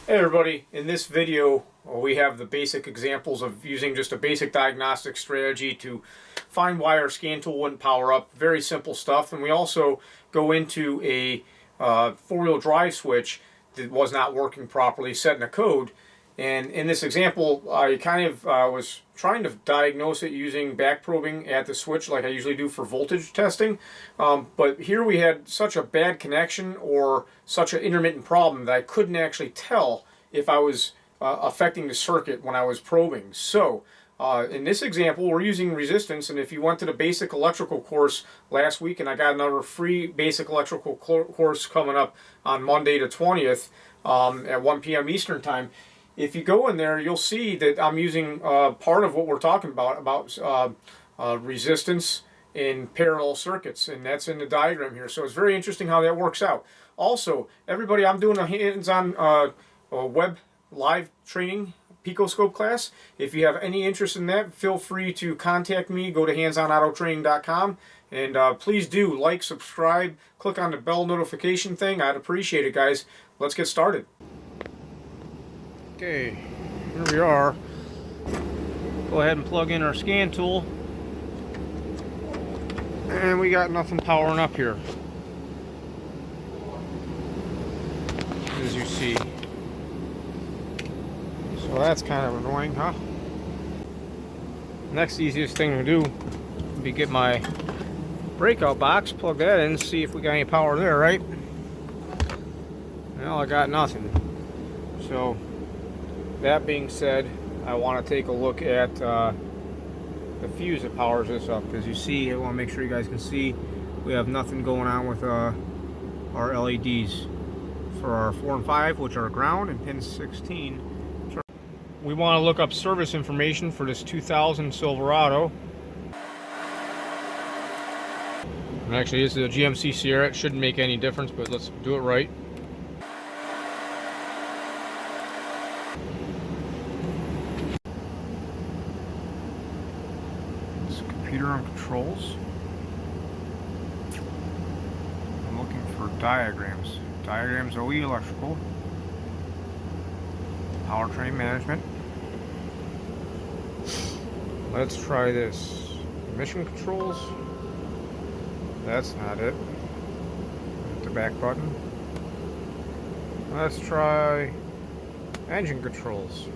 Hey everybody, in this video we have the basic examples of using just a basic diagnostic strategy to find why our scan tool wouldn't power up. Very simple stuff. And we also go into a four-wheel drive switch that was not working properly, setting a code. And in this example, I kind of was trying to diagnose it using back probing at the switch like I usually do for voltage testing. But here we had such a bad connection or such an intermittent problem that I couldn't actually tell if I was affecting the circuit when I was probing. So in this example, we're using resistance, and if you went to the basic electrical course last week, and I got another free basic electrical course coming up on Monday the 20th at 1 p.m. Eastern Time, if you go in there, you'll see that I'm using part of what we're talking about resistance in parallel circuits, and that's in the diagram here. So it's very interesting how that works out. Also, everybody, I'm doing a hands-on web live training picoscope class. If you have any interest in that, feel free to contact me. Go to handsonautotraining.com, and please do like, subscribe, click on the bell notification thing. I'd appreciate it, guys. Let's get started. Okay, here we are. Go ahead and plug in our scan tool, and we got nothing powering up here, as you see. So that's kind of annoying, huh? Next easiest thing to do would be get my breakout box, plug that in, see if we got any power there, right? Well, I got nothing. So that being said, I want to take a look at the fuse that powers this up. As you see, I want to make sure you guys can see we have nothing going on with our LEDs for our 4 and 5, which are ground, and pin 16. We want to look up service information for this 2000 Silverado. And actually, this is a GMC Sierra. It shouldn't make any difference, but let's do it right. Computer on controls. I'm looking for diagrams. Diagrams OE electrical. Powertrain management. Let's try this. Emission controls. That's not it. Hit the back button. Let's try engine controls.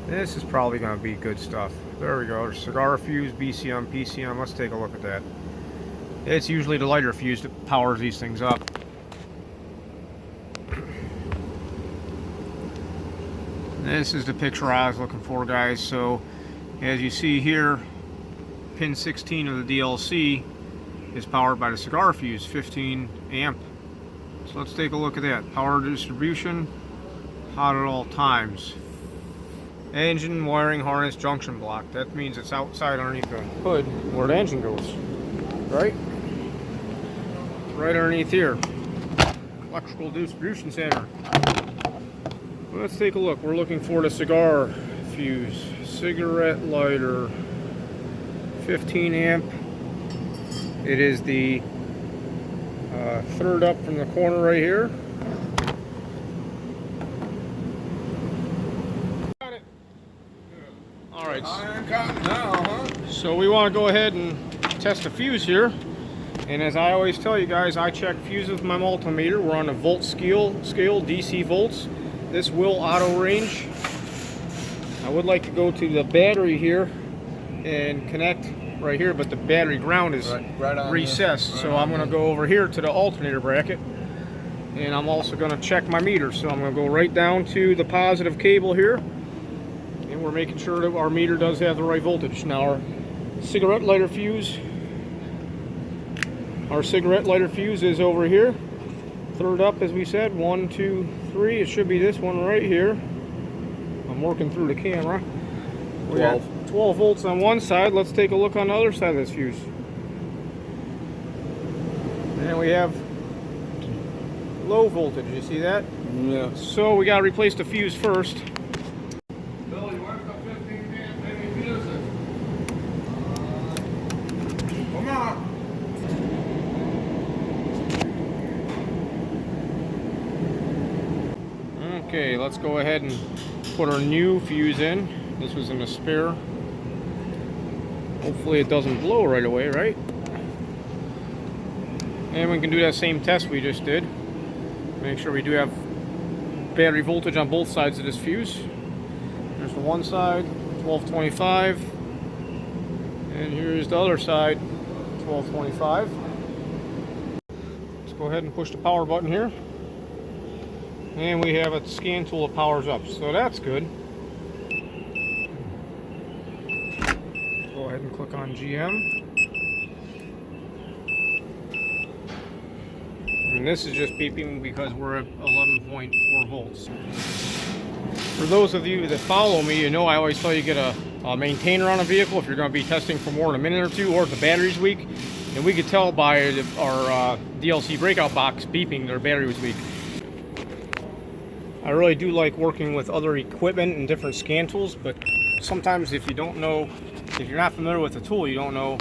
This is probably going to be good stuff. There we go. Cigar fuse, BCM, PCM. Let's take a look at that. It's usually the lighter fuse that powers these things up. This is the picture I was looking for, guys. So as you see here, pin 16 of the DLC is powered by the cigar fuse, 15 amp. So let's take a look at that. Power distribution, hot at all times. Engine, wiring, harness, junction block. That means it's outside underneath the hood where the engine goes. Right? Right underneath here. Electrical distribution center. Let's take a look. We're looking for the cigar fuse. Cigarette lighter. 15 amp. It is the third up from the corner right here. Alright, so we want to go ahead and test the fuse here. And as I always tell you guys, I check fuses with my multimeter. We're on a volt scale, DC volts. This will auto range. I would like to go to the battery here and connect right here, but the battery ground is recessed. So I'm going to go over here to the alternator bracket, and I'm also going to check my meter. So I'm going to go right down to the positive cable here, and we're making sure that our meter does have the right voltage. Now our cigarette lighter fuse is over here. Third up, as we said, 1, 2, 3. It should be this one right here. I'm working through the camera. We got 12 volts on one side. Let's take a look on the other side of this fuse. And we have low voltage. You see that? Yeah. So we got to replace the fuse first. Billy, where's the 15 amp heavy fuse? Come on. Okay, let's go ahead and put our new fuse in. This was in a spare. Hopefully it doesn't blow right away, right? And we can do that same test we just did. Make sure we do have battery voltage on both sides of this fuse. There's the one side, 1225. And here's the other side, 1225. Let's go ahead and push the power button here. And we have a scan tool that powers up, so that's good. Go ahead and click on GM. And this is just beeping because we're at 11.4 volts. For those of you that follow me, you know I always tell you get a maintainer on a vehicle if you're going to be testing for more than a minute or two, or if the battery's weak. And we could tell by our DLC breakout box beeping their battery was weak. I really do like working with other equipment and different scan tools, but sometimes if you don't know, if you're not familiar with the tool, you don't know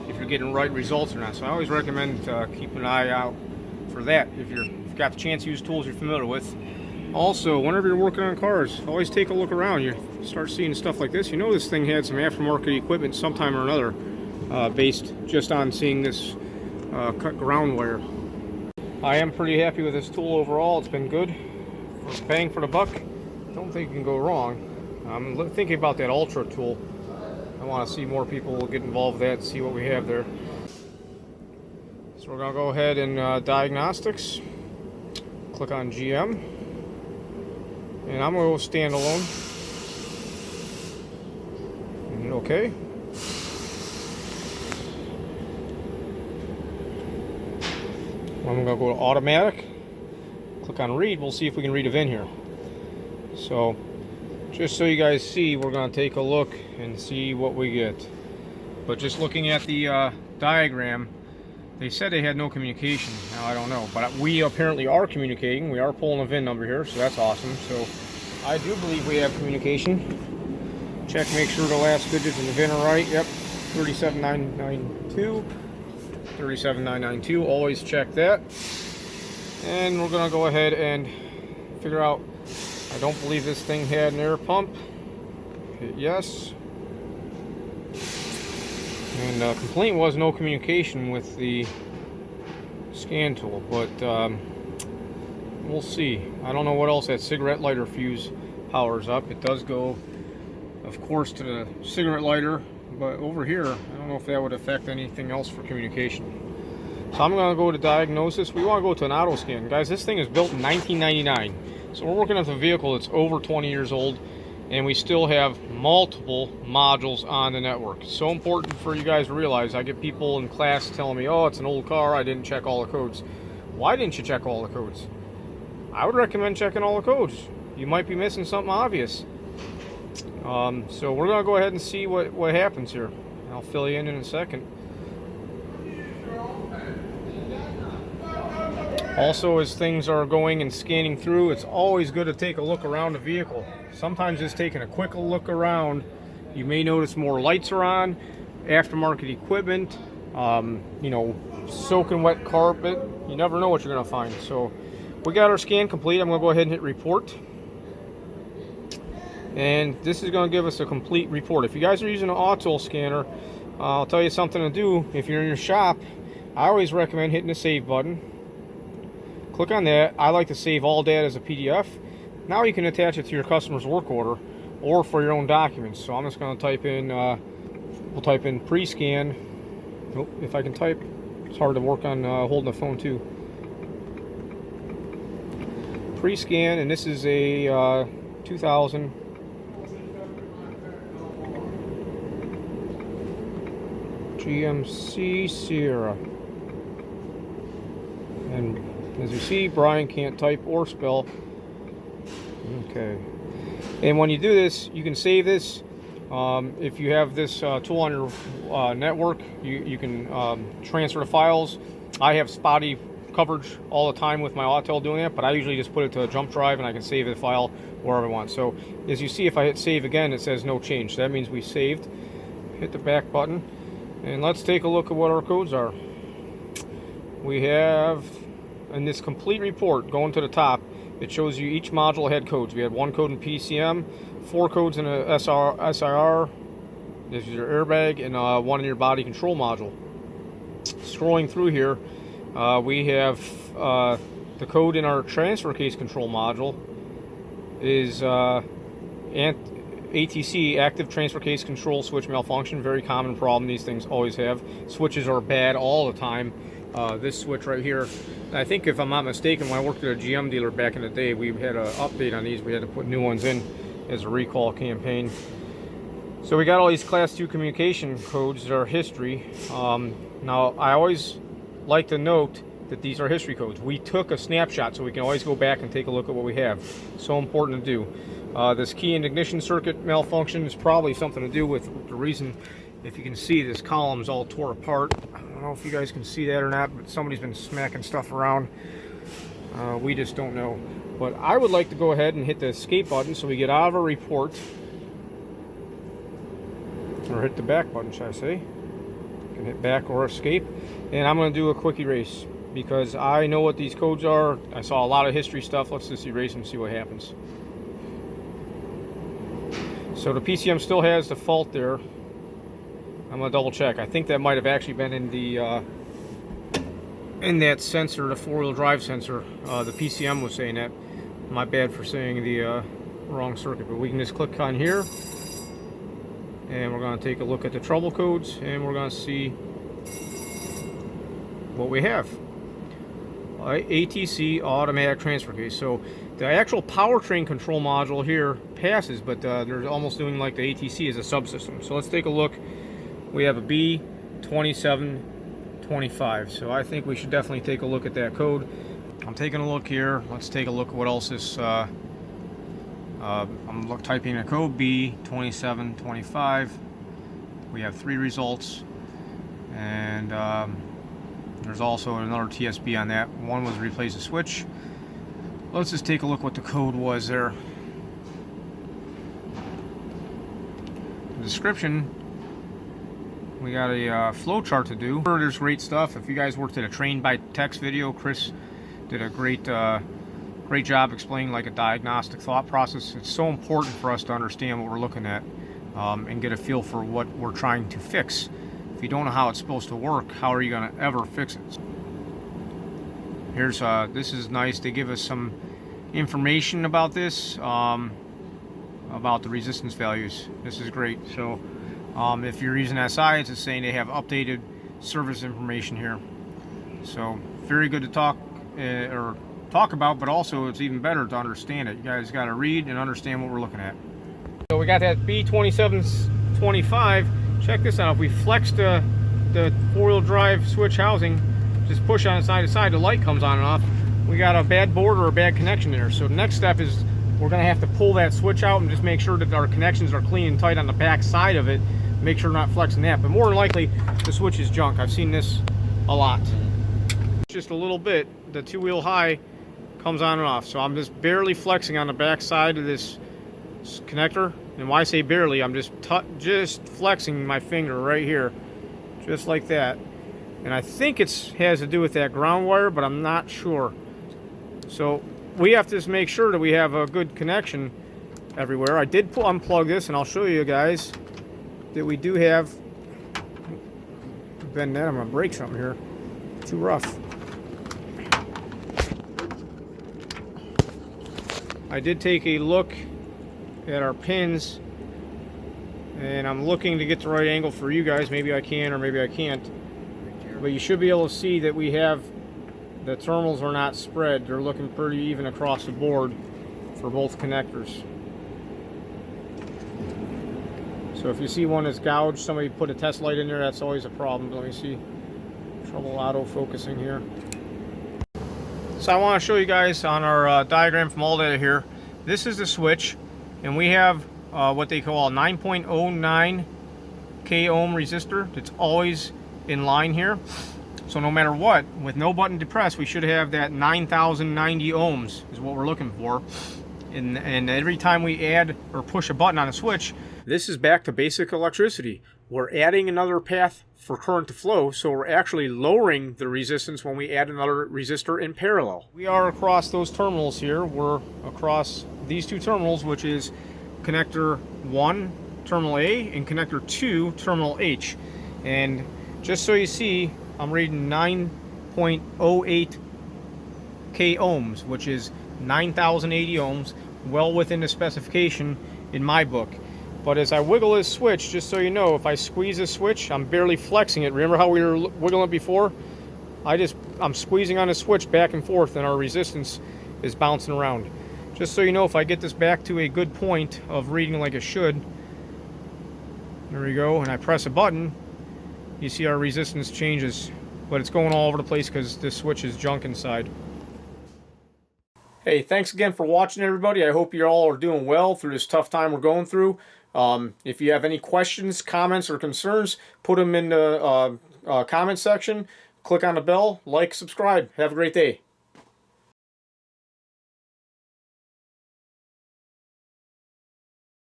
if you're getting right results or not. So I always recommend keeping an eye out for that if you've got the chance to use tools you're familiar with. Also, whenever you're working on cars, always take a look around. You start seeing stuff like this, you know this thing had some aftermarket equipment sometime or another, based just on seeing this cut ground wire. I am pretty happy with this tool overall. It's been good. For bang for the buck, don't think you can go wrong. I'm thinking about that Ultra tool. I want to see more people get involved with that and see what we have there. So we're going to go ahead and Diagnostics. Click on GM. And I'm going to go standalone. And okay. I'm going to go to automatic. Click on read. We'll see if we can read a VIN here. So just so you guys see, we're going to take a look and see what we get. But just looking at the diagram, they said they had no communication. Now I don't know, but we apparently are communicating. We are pulling a VIN number here, so that's awesome. So I do believe we have communication. Check, make sure the last digits in the VIN are right. Yep, 37992. 37992. Always check that. And we're going to go ahead and figure out. I don't believe this thing had an air pump. Hit yes. And the complaint was no communication with the scan tool, but we'll see. I don't know what else that cigarette lighter fuse powers up. It does go, of course, to the cigarette lighter, but over here, I don't know if that would affect anything else for communication. So I'm going to go to diagnosis. We want to go to an auto scan. Guys, this thing is built in 1999. So we're working with a vehicle that's over 20 years old, and we still have multiple modules on the network. It's so important for you guys to realize. I get people in class telling me, oh, it's an old car, I didn't check all the codes. Why didn't you check all the codes? I would recommend checking all the codes. You might be missing something obvious. So we're going to go ahead and see what happens here. I'll fill you in a second. Also, as things are going and scanning through, it's always good to take a look around the vehicle. Sometimes just taking a quick look around, you may notice more lights are on, aftermarket equipment, you know, soaking wet carpet. You never know what you're going to find. So we got our scan complete. I'm going to go ahead and hit report. And this is going to give us a complete report. If you guys are using an auto scanner, I'll tell you something to do. If you're in your shop, I always recommend hitting the save button. Click on that. I like to save all data as a PDF. Now you can attach it to your customer's work order or for your own documents. So I'm just going to type in, we'll type in pre-scan. Nope, if I can type, it's hard to work on holding the phone too. Pre-scan, and this is a 2000 GMC Sierra. And as you see, Brian can't type or spell. Okay. And when you do this, you can save this. If you have this tool on your network, you can transfer the files. I have spotty coverage all the time with my Autel doing that, but I usually just put it to a jump drive and I can save the file wherever I want. So as you see, if I hit save again, it says no change. So that means we saved. Hit the back button. And let's take a look at what our codes are. We have in this complete report, going to the top, it shows you each module had codes. We had 1 code in PCM, 4 codes in a SIR, this is your airbag, and 1 in your body control module. Scrolling through here, we have the code in our transfer case control module is ATC, active transfer case control switch malfunction. Very common problem these things always have. Switches are bad all the time. This switch right here, I think if I'm not mistaken, when I worked at a GM dealer back in the day, we had an update on these. We had to put new ones in as a recall campaign. So we got all these class 2 communication codes that are history. Now I always like to note that these are history codes. We took a snapshot so we can always go back and take a look at what we have. So important to do. This key and ignition circuit malfunction is probably something to do with the reason, if you can see, this column's all tore apart. I don't know if you guys can see that or not, but somebody's been smacking stuff around. We just don't know. But I would like to go ahead and hit the escape button so we get out of our report. Or hit the back button, should I say. You can hit back or escape. And I'm going to do a quick erase because I know what these codes are. I saw a lot of history stuff. Let's just erase them and see what happens. So the PCM still has the fault there. I'm going to double check. I think that might have actually been in the in that sensor, the 4-wheel drive sensor. The PCM was saying that. My bad for saying the wrong circuit. But we can just click on here. And we're going to take a look at the trouble codes, and we're going to see what we have. ATC automatic transfer case. So the actual powertrain control module here passes, but they're almost doing like the ATC as a subsystem. So let's take a look. We have a b2725. So I think we should definitely take a look at that code. I'm taking a look here. Let's take a look at what else is. I'm typing a code b2725. We have 3 results, and there's also another TSB on that. One was replace a switch. Let's just take a look what the code was there. The description, we got a flow chart to do. There's great stuff. If you guys worked at a train by text video, Chris did a great job explaining like a diagnostic thought process. It's so important for us to understand what we're looking at and get a feel for what we're trying to fix. If you don't know how it's supposed to work, how are you going to ever fix it? Here's this is nice. They give us some information about this, about the resistance values. This is great. So if you're using SI, it's just saying they have updated service information here. So very good to talk about, but also it's even better to understand it. You guys got to read and understand what we're looking at. So we got that b2725. Check this out. If we flex the 4-wheel drive switch housing, just push on it side to side, the light comes on and off. We got a bad board or a bad connection there. So the next step is we're going to have to pull that switch out and just make sure that our connections are clean and tight on the back side of it. Make sure we're not flexing that. But more than likely, the switch is junk. I've seen this a lot. Just a little bit. The 2-wheel high comes on and off. So I'm just barely flexing on the back side of this connector. And when I say barely, I'm just flexing my finger right here, just like that. And I think it has to do with that ground wire, but I'm not sure. So we have to just make sure that we have a good connection everywhere. I did unplug this, and I'll show you guys that we do have. Bend that, I'm gonna break something here. Too rough. I did take a look at our pins, and I'm looking to get the right angle for you guys. Maybe I can or maybe I can't, but you should be able to see that we have the terminals are not spread. They're looking pretty even across the board for both connectors. So if you see one that's gouged, somebody put a test light in there, that's always a problem. Let me see. Trouble auto focusing here. So I want to show you guys on our diagram from AllData here. This is the switch, and we have what they call a 9.09 k ohm resistor that's always in line here. So no matter what, with no button depressed, we should have that 9,090 ohms is what we're looking for. And every time we add or push a button on a switch, this is back to basic electricity. We're adding another path for current to flow, so we're actually lowering the resistance when we add another resistor in parallel. We are across those terminals here. We're across these two terminals, which is connector 1, terminal A, and connector 2, terminal H. And just so you see, I'm reading 9.08 K ohms, which is 9,080 ohms, well within the specification in my book. But as I wiggle this switch, just so you know, if I squeeze this switch, I'm barely flexing it. Remember how we were wiggling it before? I'm squeezing on the switch back and forth, and our resistance is bouncing around. Just so you know, if I get this back to a good point of reading like it should, there we go, and I press a button, you see our resistance changes, but it's going all over the place because this switch is junk inside. Hey, thanks again for watching, everybody. I hope you all are doing well through this tough time we're going through. If you have any questions, comments, or concerns, put them in the comment section. Click on the bell, like, subscribe. Have a great day.